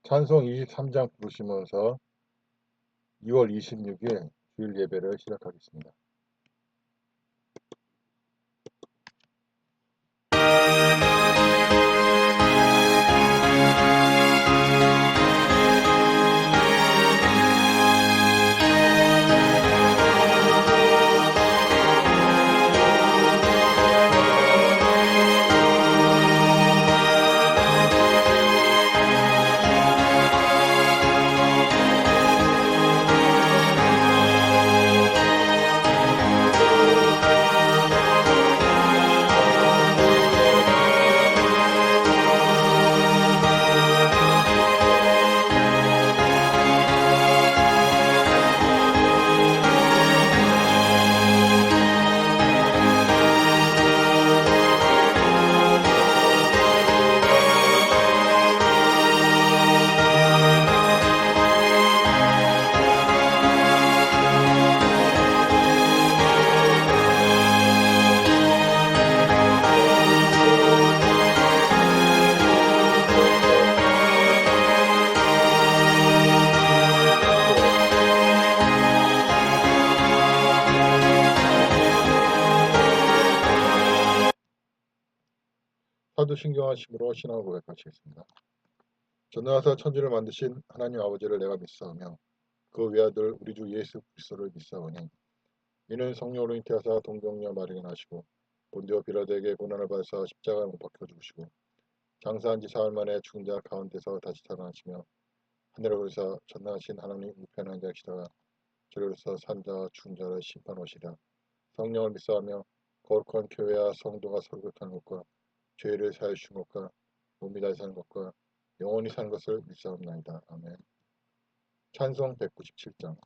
찬송 23장 부르시면서 2월 26일 주일 예배를 시작하겠습니다. 사도신경하심으로 신앙을 고백하시겠습니다. 전능하사 천지를 만드신 하나님 아버지를 내가 믿사오며 그 외아들 우리 주 예수 그리스도를 믿사오니 이는 성령으로 잉태하사 동정녀 마리아 나시고 본디오 빌라도에게 고난을 받으사 십자가에 못 박혀 죽으시고 장사한 지 사흘 만에 죽은 자 가운데서 다시 살아나시며 하늘에 오르사 전능하신 하나님 우편에 앉으시다가 저리로서 산 자와 죽은 자를 심판하시리라. 성령을 믿사오며 거룩한 교회와 성도가 서로 교통하는 것과 죄를 사하여 주신 것과 몸이 다시 사는 것과 영원히 사는 것을 믿사옵나이다. 아멘. 찬송 197장.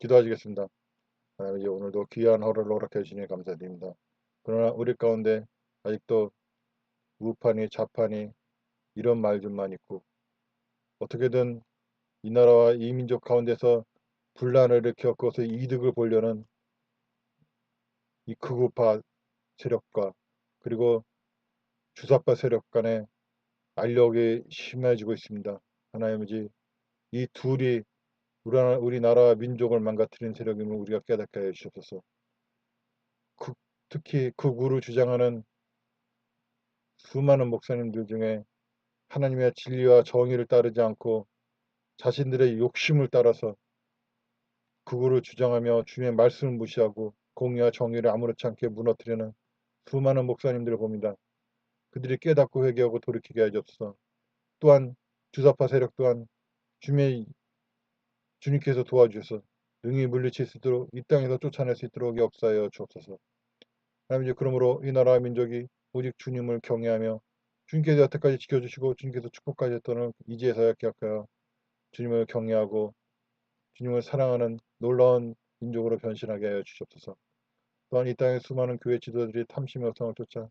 기도하시겠습니다. 하나님 오늘도 귀한 하루를 허락해 주시니 감사드립니다. 그러나 우리 가운데 아직도 우파니 좌파니 이런 말들만 있고 어떻게든 이 나라와 이 민족 가운데서 분란을 일으켜 그것서 이득을 보려는 이 극우파 세력과 그리고 주사파 세력 간의 알력이 심해지고 있습니다. 하나님이지 이 둘이 우리나라와 민족을 망가뜨리는 세력임을 우리가 깨닫게 해 주옵소서. 특히 극우를 주장하는 수많은 목사님들 중에 하나님의 진리와 정의를 따르지 않고 자신들의 욕심을 따라서 극우를 주장하며 주님의 말씀을 무시하고 공의와 정의를 아무렇지 않게 무너뜨리는 수많은 목사님들을 봅니다. 그들이 깨닫고 회개하고 돌이키게 하옵소서. 또한 주사파 세력 또한 주님께서 도와주셔서 능히 물리칠 수 있도록 이 땅에서 쫓아낼 수 있도록 역사하여 주옵소서. 하나님 이제 그러므로 이 나라 민족이 오직 주님을 경외하며 주님께서 여태까지 지켜주시고 주님께서 축복하셨던 이제서야 기억하여 주님을 경외하고 주님을 사랑하는 놀라운 민족으로 변신하게 하여 주시옵소서. 또한 이 땅의 수많은 교회 지도자들이 탐심의 역성을 쫓아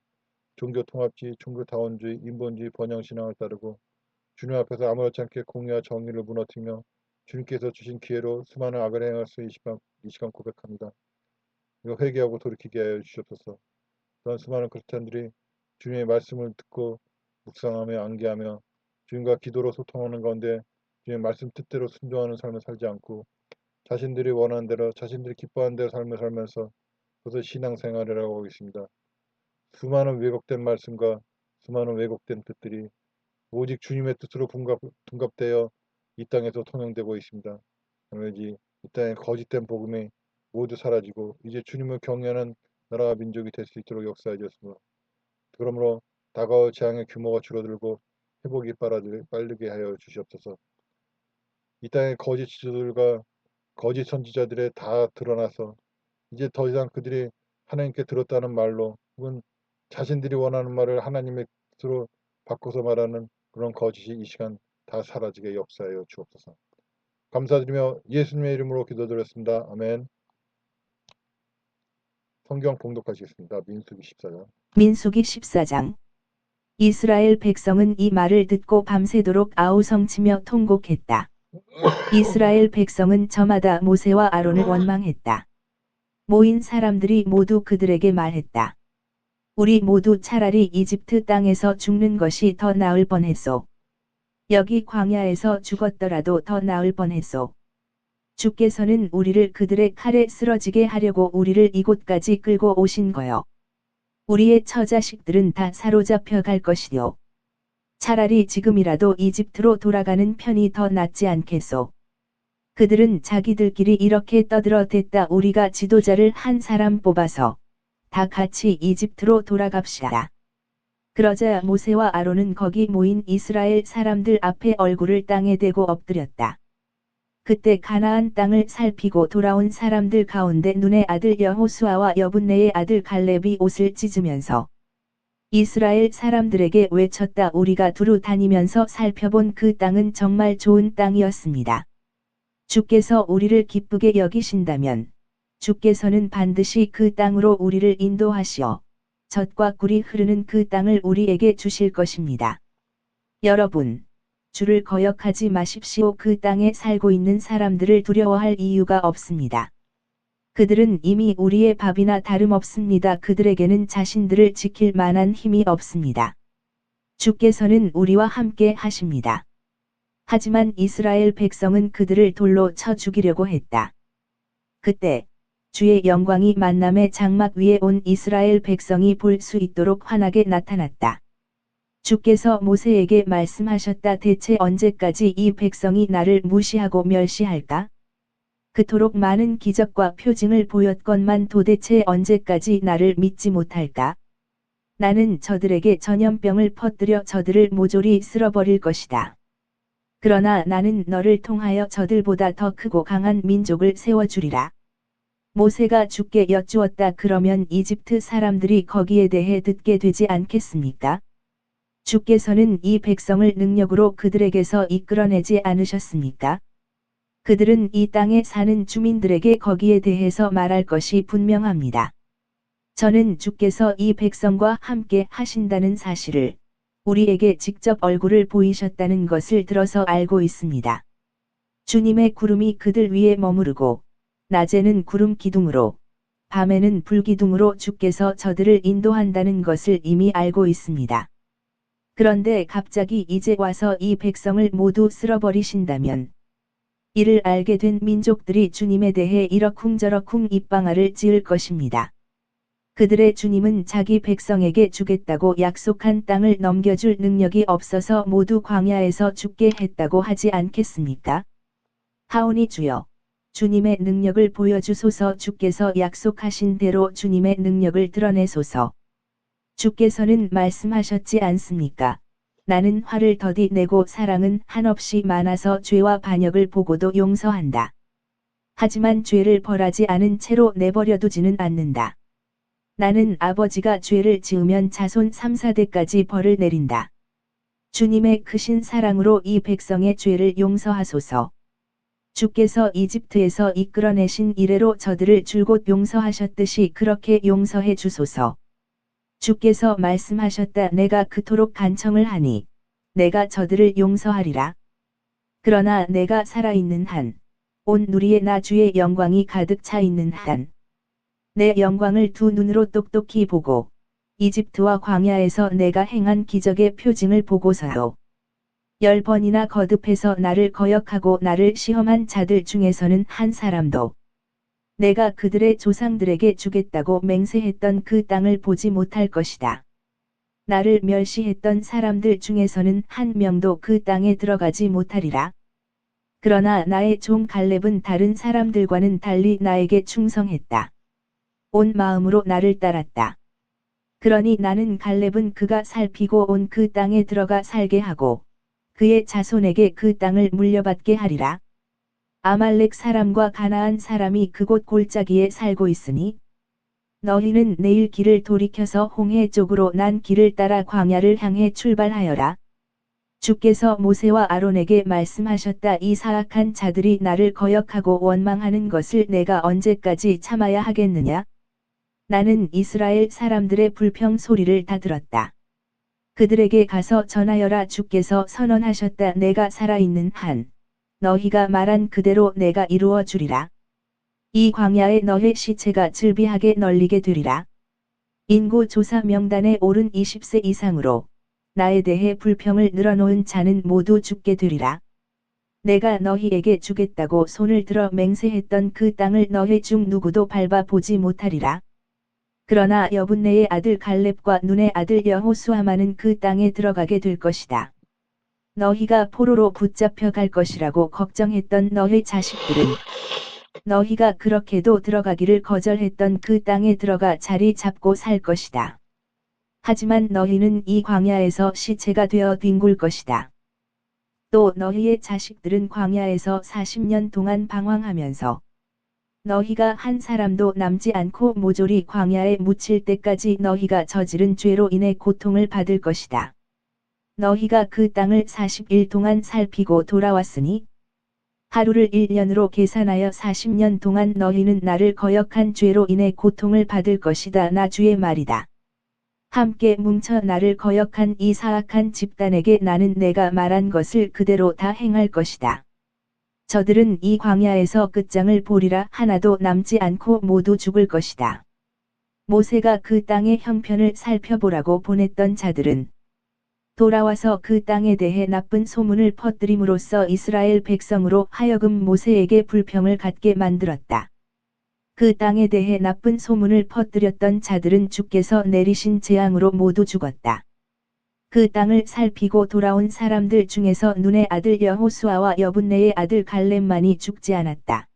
종교통합주의, 종교다원주의, 인본주의, 번영신앙을 따르고 주님 앞에서 아무렇지 않게 공의와 정의를 무너뜨리며 주님께서 주신 기회로 수많은 악을 행할 수 이 시간 고백합니다. 이거 회개하고 돌이키게 하여 주시옵소서. 또한 수많은 크리스찬들이 주님의 말씀을 듣고 묵상하며 암기하며 주님과 기도로 소통하는 가운데 주님의 말씀 뜻대로 순종하는 삶을 살지 않고 자신들이 원하는 대로 자신들이 기뻐하는 대로 삶을 살면서 그것을 신앙생활이라고 하고 있습니다. 수많은 왜곡된 말씀과 수많은 왜곡된 뜻들이 오직 주님의 뜻으로 둔갑되어 이 땅에서 통용되고 있습니다. 그러지 이 땅의 거짓된 복음이 모두 사라지고 이제 주님을 경외하는 나라와 민족이 될 수 있도록 역사해 주셨습니다. 그러므로 다가올 재앙의 규모가 줄어들고 회복이 빠르게 하여 주시옵소서. 이 땅의 거짓 지도들과 거짓 선지자들의 다 드러나서 이제 더 이상 그들이 하나님께 들었다는 말로 혹은 자신들이 원하는 말을 하나님의 뜻으로 바꿔서 말하는 그런 거짓이 이 시간 다 사라지게 역사하여 주옵소서. 감사드리며 예수님의 이름으로 기도드렸습니다. 아멘. 성경 봉독하시겠습니다. 민수기 14장. 민수기 14장. 이스라엘 백성은 이 말을 듣고 밤새도록 아우성치며 통곡했다. 이스라엘 백성은 저마다 모세와 아론을 원망했다. 모인 사람들이 모두 그들에게 말했다. 우리 모두 차라리 이집트 땅에서 죽는 것이 더 나을 뻔했소. 여기 광야에서 죽었더라도 더 나을 뻔했소. 주께서는 우리를 그들의 칼에 쓰러지게 하려고 우리를 이곳까지 끌고 오신 거요. 우리의 처자식들은 다 사로잡혀 갈 것이요. 차라리 지금이라도 이집트로 돌아가는 편이 더 낫지 않겠소. 그들은 자기들끼리 이렇게 떠들어댔다. 우리가 지도자를 한 사람 뽑아서 다 같이 이집트로 돌아갑시다. 그러자 모세와 아론은 거기 모인 이스라엘 사람들 앞에 얼굴을 땅에 대고 엎드렸다. 그때 가나안 땅을 살피고 돌아온 사람들 가운데 눈의 아들 여호수아와 여분네의 아들 갈렙이 옷을 찢으면서 이스라엘 사람들에게 외쳤다. 우리가 두루 다니면서 살펴본 그 땅은 정말 좋은 땅이었습니다. 주께서 우리를 기쁘게 여기신다면 주께서는 반드시 그 땅으로 우리를 인도하시어 젖과 꿀이 흐르는 그 땅을 우리에게 주실 것입니다. 여러분, 주를 거역하지 마십시오. 그 땅에 살고 있는 사람들을 두려워할 이유가 없습니다. 그들은 이미 우리의 밥이나 다름없습니다. 그들에게는 자신들을 지킬 만한 힘이 없습니다. 주께서는 우리와 함께 하십니다. 하지만 이스라엘 백성은 그들을 돌로 쳐 죽이려고 했다. 그때 주의 영광이 만남의 장막 위에 온 이스라엘 백성이 볼 수 있도록 환하게 나타났다. 주께서 모세에게 말씀하셨다. 대체 언제까지 이 백성이 나를 무시하고 멸시할까? 그토록 많은 기적과 표징을 보였건만 도대체 언제까지 나를 믿지 못할까? 나는 저들에게 전염병을 퍼뜨려 저들을 모조리 쓸어버릴 것이다. 그러나 나는 너를 통하여 저들보다 더 크고 강한 민족을 세워주리라. 모세가 주께 여쭈었다. 그러면 이집트 사람들이 거기에 대해 듣게 되지 않겠습니까? 주께서는 이 백성을 능력으로 그들에게서 이끌어내지 않으셨습니까? 그들은 이 땅에 사는 주민들에게 거기에 대해서 말할 것이 분명합니다. 저는 주께서 이 백성과 함께 하신다는 사실을 우리에게 직접 얼굴을 보이셨다는 것을 들어서 알고 있습니다. 주님의 구름이 그들 위에 머무르고 낮에는 구름 기둥으로 밤에는 불 기둥으로 주께서 저들을 인도한다는 것을 이미 알고 있습니다. 그런데 갑자기 이제 와서 이 백성을 모두 쓸어버리신다면 이를 알게 된 민족들이 주님에 대해 이러쿵저러쿵 입방아를 지을 것입니다. 그들의 주님은 자기 백성에게 주겠다고 약속한 땅을 넘겨줄 능력이 없어서 모두 광야에서 죽게 했다고 하지 않겠습니까? 하오니 주여, 주님의 능력을 보여주소서. 주께서 약속하신 대로 주님의 능력을 드러내소서. 주께서는 말씀하셨지 않습니까? 나는 화를 더디 내고 사랑은 한없이 많아서 죄와 반역을 보고도 용서한다. 하지만 죄를 벌하지 않은 채로 내버려 두지는 않는다. 나는 아버지가 죄를 지으면 자손 3, 4대까지 벌을 내린다. 주님의 크신 사랑으로 이 백성의 죄를 용서하소서. 주께서 이집트에서 이끌어내신 이래로 저들을 줄곧 용서하셨듯이 그렇게 용서해 주소서. 주께서 말씀하셨다. 내가 그토록 간청을 하니 내가 저들을 용서하리라. 그러나 내가 살아있는 한, 온 누리에 나 주의 영광이 가득 차 있는 한, 내 영광을 두 눈으로 똑똑히 보고 이집트와 광야에서 내가 행한 기적의 표징을 보고서도 10번이나 거듭해서 나를 거역하고 나를 시험한 자들 중에서는 한 사람도 내가 그들의 조상들에게 주겠다고 맹세했던 그 땅을 보지 못할 것이다. 나를 멸시했던 사람들 중에서는 한 명도 그 땅에 들어가지 못하리라. 그러나 나의 종 갈렙은 다른 사람들과는 달리 나에게 충성했다. 온 마음으로 나를 따랐다. 그러니 나는 갈렙은 그가 살피고 온 그 땅에 들어가 살게 하고 그의 자손에게 그 땅을 물려받게 하리라. 아말렉 사람과 가나안 사람이 그곳 골짜기에 살고 있으니 너희는 내일 길을 돌이켜서 홍해 쪽으로 난 길을 따라 광야를 향해 출발하여라. 주께서 모세와 아론에게 말씀하셨다. 이 사악한 자들이 나를 거역하고 원망하는 것을 내가 언제까지 참아야 하겠느냐? 나는 이스라엘 사람들의 불평 소리를 다 들었다. 그들에게 가서 전하여라. 주께서 선언하셨다. 내가 살아있는 한, 너희가 말한 그대로 내가 이루어 주리라. 이 광야에 너희 시체가 즐비하게 널리게 되리라. 인구 조사 명단에 오른 20세 이상으로 나에 대해 불평을 늘어놓은 자는 모두 죽게 되리라. 내가 너희에게 주겠다고 손을 들어 맹세했던 그 땅을 너희 중 누구도 밟아 보지 못하리라. 그러나 여분네의 아들 갈렙과 눈의 아들 여호수아만은 그 땅에 들어가게 될 것이다. 너희가 포로로 붙잡혀 갈 것이라고 걱정했던 너희 자식들은 너희가 그렇게도 들어가기를 거절했던 그 땅에 들어가 자리 잡고 살 것이다. 하지만 너희는 이 광야에서 시체가 되어 뒹굴 것이다. 또 너희의 자식들은 광야에서 40년 동안 방황하면서 너희가 한 사람도 남지 않고 모조리 광야에 묻힐 때까지 너희가 저지른 죄로 인해 고통을 받을 것이다. 너희가 그 땅을 40일 동안 살피고 돌아왔으니 하루를 1년으로 계산하여 40년 동안 너희는 나를 거역한 죄로 인해 고통을 받을 것이다. 나 주의 말이다. 함께 뭉쳐 나를 거역한 이 사악한 집단에게 나는 내가 말한 것을 그대로 다 행할 것이다. 저들은 이 광야에서 끝장을 보리라. 하나도 남지 않고 모두 죽을 것이다. 모세가 그 땅의 형편을 살펴보라고 보냈던 자들은 돌아와서 그 땅에 대해 나쁜 소문을 퍼뜨림으로써 이스라엘 백성으로 하여금 모세에게 불평을 갖게 만들었다. 그 땅에 대해 나쁜 소문을 퍼뜨렸던 자들은 주께서 내리신 재앙으로 모두 죽었다. 그 땅을 살피고 돌아온 사람들 중에서 눈의 아들 여호수아와 여분네의 아들 갈렙만이 죽지 않았다.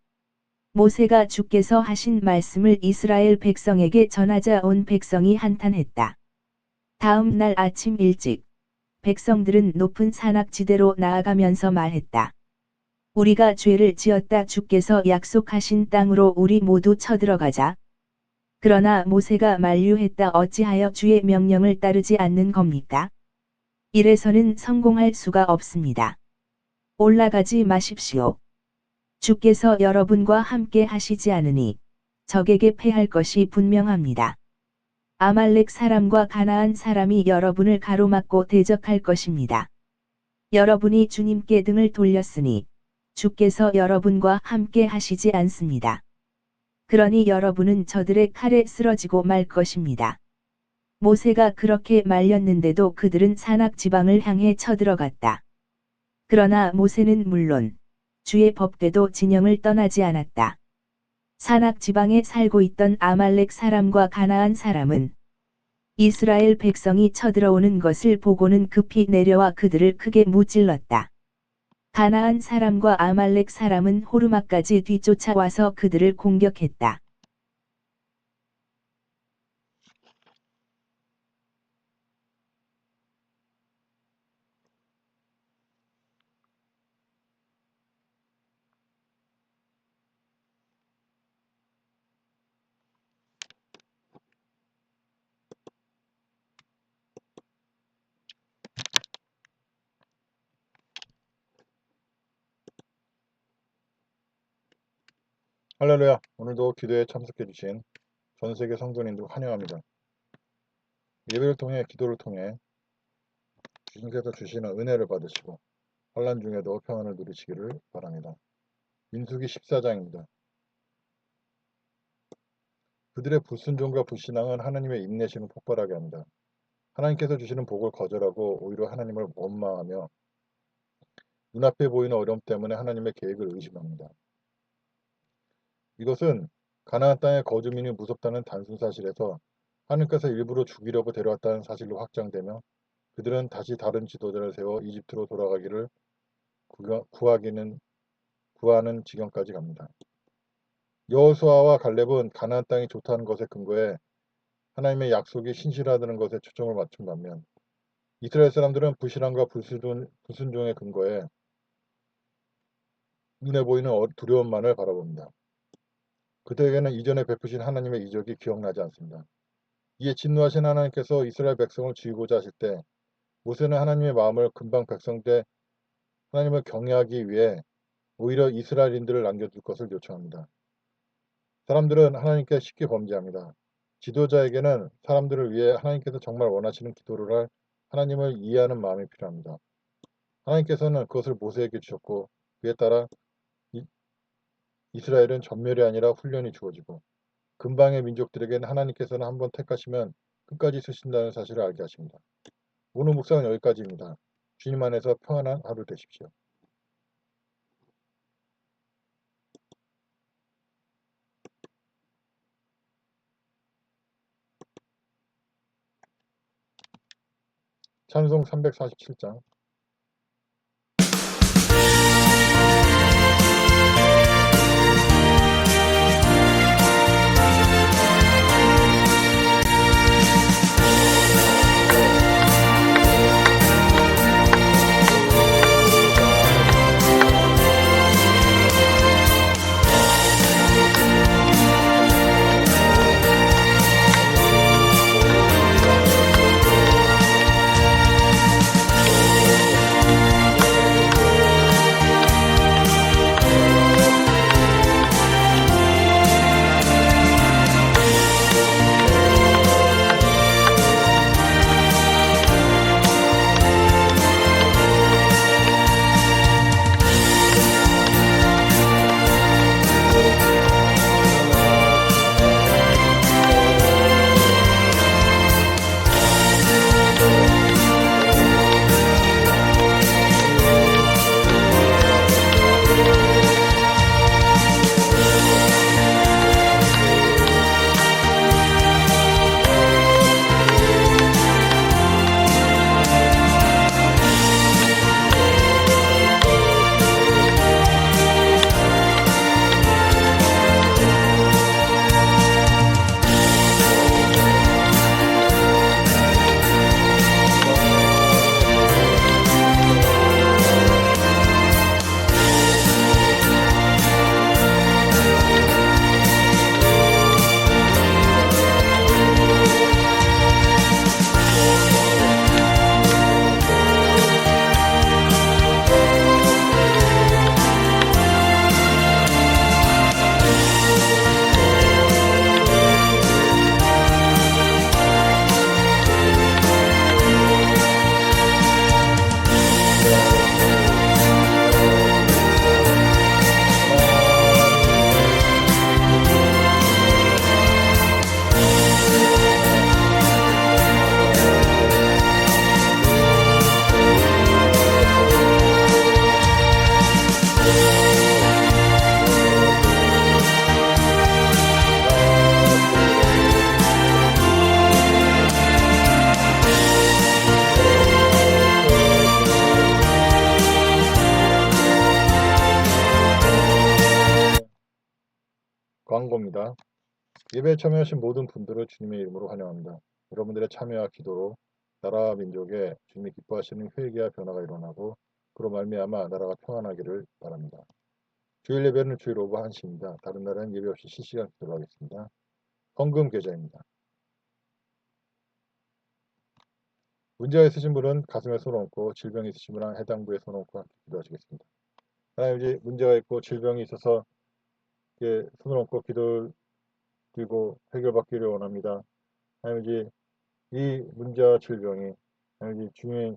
모세가 주께서 하신 말씀을 이스라엘 백성에게 전하자 온 백성이 한탄했다. 다음 날 아침 일찍 백성들은 높은 산악지대로 나아가면서 말했다. 우리가 죄를 지었다. 주께서 약속하신 땅으로 우리 모두 쳐들어가자. 그러나 모세가 만류했다. 어찌하여 주의 명령을 따르지 않는 겁니까? 이래서는 성공할 수가 없습니다. 올라가지 마십시오. 주께서 여러분과 함께 하시지 않으니 적에게 패할 것이 분명합니다. 아말렉 사람과 가나안 사람이 여러분을 가로막고 대적할 것입니다. 여러분이 주님께 등을 돌렸으니 주께서 여러분과 함께 하시지 않습니다. 그러니 여러분은 저들의 칼에 쓰러지고 말 것입니다. 모세가 그렇게 말렸는데도 그들은 산악 지방을 향해 쳐들어갔다. 그러나 모세는 물론 주의 법궤도 진영을 떠나지 않았다. 산악 지방에 살고 있던 아말렉 사람과 가나안 사람은 이스라엘 백성이 쳐들어오는 것을 보고는 급히 내려와 그들을 크게 무찔렀다. 가나안 사람과 아말렉 사람은 호르마까지 뒤쫓아와서 그들을 공격했다. 할렐루야. 오늘도 기도에 참석해 주신 전 세계 성도님들 환영합니다. 예배를 통해 기도를 통해 주님께서 주시는 은혜를 받으시고 환난 중에도 평안을 누리시기를 바랍니다. 민수기 14장입니다. 그들의 불순종과 불신앙은 하나님의 인내심을 폭발하게 합니다. 하나님께서 주시는 복을 거절하고 오히려 하나님을 원망하며 눈앞에 보이는 어려움 때문에 하나님의 계획을 의심합니다. 이것은 가나안 땅의 거주민이 무섭다는 단순 사실에서 하나님께서 일부러 죽이려고 데려왔다는 사실로 확장되며 그들은 다시 다른 지도자를 세워 이집트로 돌아가기를 구하는 지경까지 갑니다. 여호수아와 갈렙은 가나안 땅이 좋다는 것에 근거해 하나님의 약속이 신실하다는 것에 초점을 맞춘 반면 이스라엘 사람들은 불신앙과 불순종에 근거해 눈에 보이는 두려움만을 바라봅니다. 그들에게는 이전에 베푸신 하나님의 이적이 기억나지 않습니다. 이에 진노하신 하나님께서 이스라엘 백성을 지우고자 하실 때 모세는 하나님의 마음을 금방 백성때 하나님을 경외하기 위해 오히려 이스라엘인들을 남겨둘 것을 요청합니다. 사람들은 하나님께 쉽게 범죄합니다. 지도자에게는 사람들을 위해 하나님께서 정말 원하시는 기도를 할 하나님을 이해하는 마음이 필요합니다. 하나님께서는 그것을 모세에게 주셨고 그에 따라 이스라엘은 전멸이 아니라 훈련이 주어지고 근방의 민족들에게는 하나님께서는 한번 택하시면 끝까지 쓰신다는 사실을 알게 하십니다. 오늘 묵상은 여기까지입니다. 주님 안에서 평안한 하루 되십시오. 찬송 347장 광고입니다. 예배에 참여하신 모든 분들을 주님의 이름으로 환영합니다. 여러분들의 참여와 기도로 나라와 민족에 주님이 기뻐하시는 회개와 변화가 일어나고 그로 말미암아 나라가 평안하기를 바랍니다. 주일 예배는 주일 오후 1시입니다. 다른 날은 예배 없이 실시간 기도를 하겠습니다. 헌금 계좌입니다. 문제가 있으신 분은 가슴에 손 얹고 질병이 있으신 분은 해당 부에 손 얹고 함께 기도하시겠습니다. 하나님 이제 문제가 있고 질병이 있어서 손을 얹고 기도를 드리고 해결받기를 원합니다. 하나님 이제 이 문제와 질병이 하나님 이제 주님의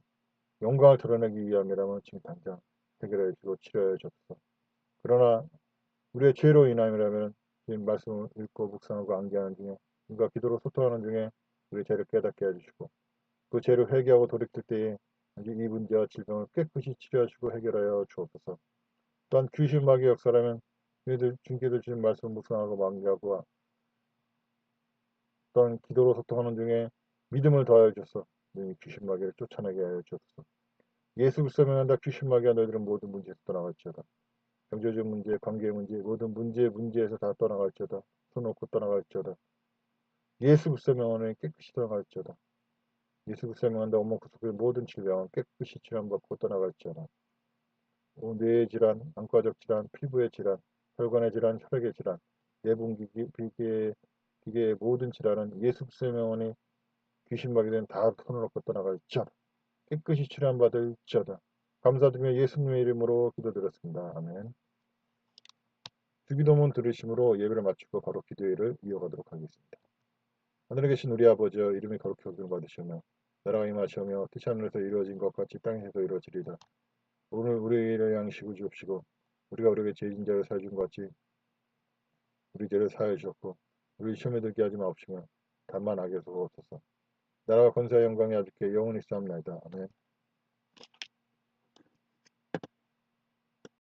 영광을 드러내기 위함이라면 지금 당장 해결해 주고 치료해 주옵소서. 그러나 우리의 죄로 인함이라면 지금 말씀을 읽고 묵상하고 암기하는 중에 누가 기도로 소통하는 중에 우리의 죄를 깨닫게 해주시고 그 죄를 회개하고 돌이킬 때에 이 문제와 질병을 깨끗이 치료해 주고 해결하여 주옵소서. 또한 귀신 마귀 역사라면 주님께서 주신 말씀을 묵상하고 암기하고 또한 기도로 소통하는 중에 믿음을 더하여 주소서. 귀신 마귀를 쫓아내게 하여 주옵소서. 예수 그리스도 명한다. 귀신 마귀와 너희들은 모든 문제에서 떠나갈지어다. 경제적 문제, 관계 문제, 모든 문제에서 다 떠나갈지어다. 손 놓고 떠나갈지어다. 예수 그리스도 명하에 깨끗이 떠나갈지어다. 예수 그리스도 명한다. 온몸 구속의 모든 질병은 깨끗이 치료받고 떠나갈지어다. 뇌의 질환, 안과적 질환, 피부의 질환, 혈관의 질환, 혈액의 질환, 내분 기계의 모든 질환은 예수 그리스도의 명하에 귀신 마귀는 다 손을 놓고 떠나갈지어다. 깨끗이 치료받을지어다. 감사드리며 예수님의 이름으로 기도드렸습니다. 아멘. 주기도문 들으심으로 예배를 마치고 바로 기도회를 이어가도록 하겠습니다. 하늘에 계신 우리 아버지여 이름이 거룩히 여김을 받으시며 나라가 임하시오며 뜻이 하늘에서 이루어진 것 같이 땅에서도 이루어지리다. 오늘 우리의 양식을 주옵시고 우리가 우리에게 죄진 자를 사해 준 것 같이 우리 죄를 사하여 주셨고 우리 시험에 들게 하지 마옵시며 다만 악에서 구하옵소서. 나라가 권세와 영광이 아주께 영원히 싸움나이다. 아멘.